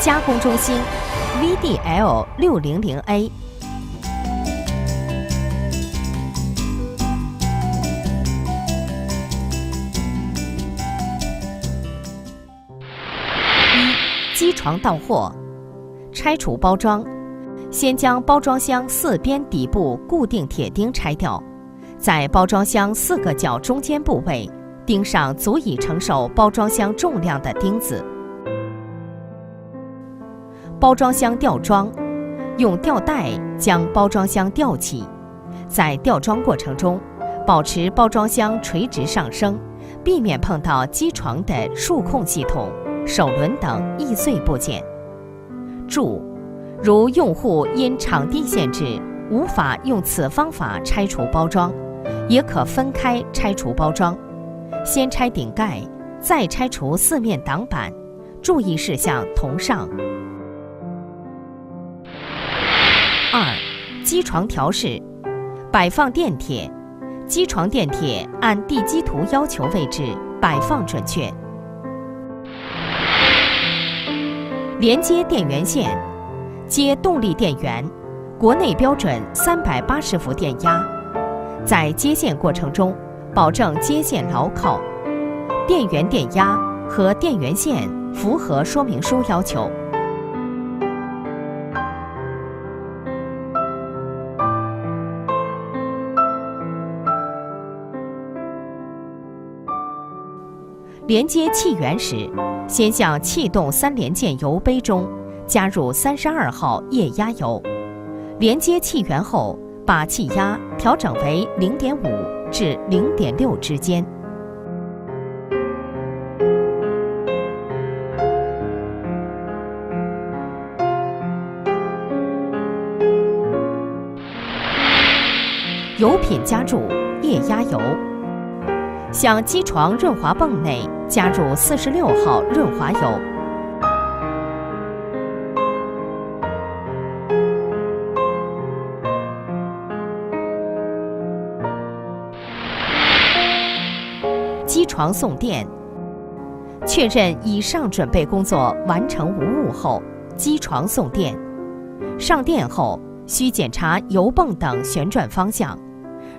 加工中心 VDL600A。机床到货，拆除包装。先将包装箱4边底部固定铁钉拆掉，在包装箱4个角中间部位钉上足以承受包装箱重量的钉子。包装箱吊装，用吊带将包装箱吊起，在吊装过程中，保持包装箱垂直上升，避免碰到机床的数控系统、手轮等易碎部件。注：如用户因场地限制无法用此方法拆除包装，也可分开拆除包装，先拆顶盖，再拆除4面挡板。注意事项同上。2、机床调试，摆放电铁，机床电铁按地基图要求位置摆放准确。连接电源线，接动力电源，国内标准380伏电压。在接线过程中，保证接线牢靠，电源电压和电源线符合说明书要求。连接气源时，先向气动3连件油杯中加入32号液压油，连接气源后，把气压调整为0.5至0.6之间。油品加注液压油，向机床润滑泵内加入46号润滑油。机床送电，确认以上准备工作完成无误后，机床送电。上电后，需检查油泵等旋转方向，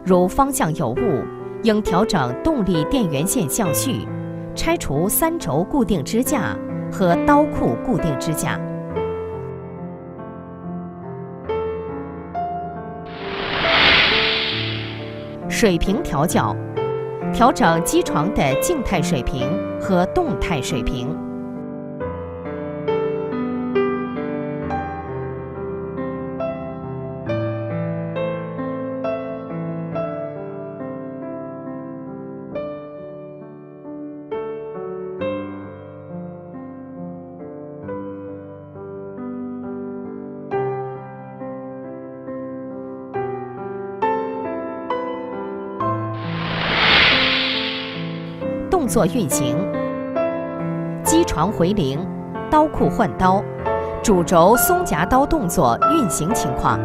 如方向有误，应调整动力电源线向序，拆除3轴固定支架和刀库固定支架。水平调校，调整机床的静态水平和动态水平。动作运行，机床回零，刀库换刀，主轴松夹刀动作运行情况。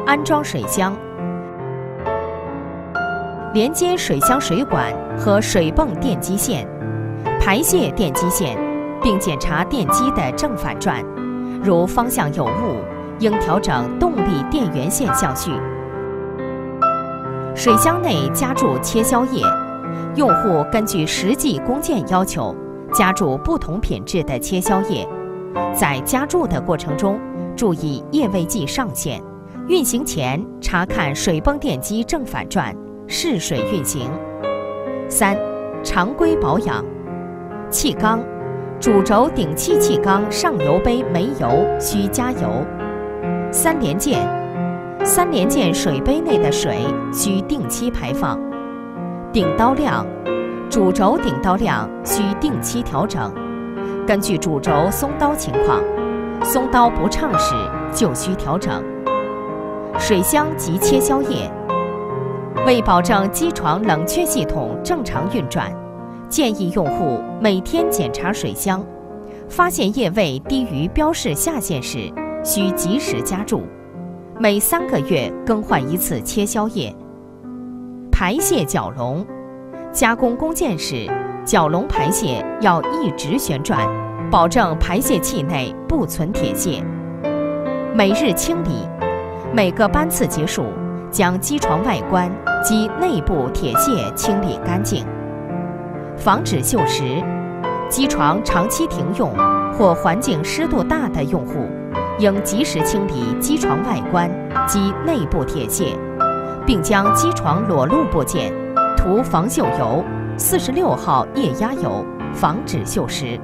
安装水箱，连接水箱水管和水泵电机线，排泄电机线，并检查电机的正反转，如方向有误，应调整动力电源线向序。水箱内加注切削液，用户根据实际工件要求加注不同品质的切削液，在加注的过程中注意液位计上限，运行前查看水泵电机正反转，试水运行。3、常规保养。气缸，主轴顶气气缸上油杯没油，需加油。3连件，3连件水杯内的水需定期排放。顶刀量，主轴顶刀量需定期调整，根据主轴松刀情况，松刀不畅时就需调整。水箱及切削液，为保证机床冷却系统正常运转，建议用户每天检查水箱，发现液位低于标示下限时，需及时加注，每3个月更换一次切削液。排泄绞笼，加工工件时，绞笼排泄要一直旋转，保证排泄器内不存铁屑。每日清理，每个班次结束，将机床外观及内部铁屑清理干净。防止锈蚀，机床长期停用或环境湿度大的用户，应及时清理机床外观及内部铁屑，并将机床裸露部件涂防锈油46号液压油，防止锈蚀。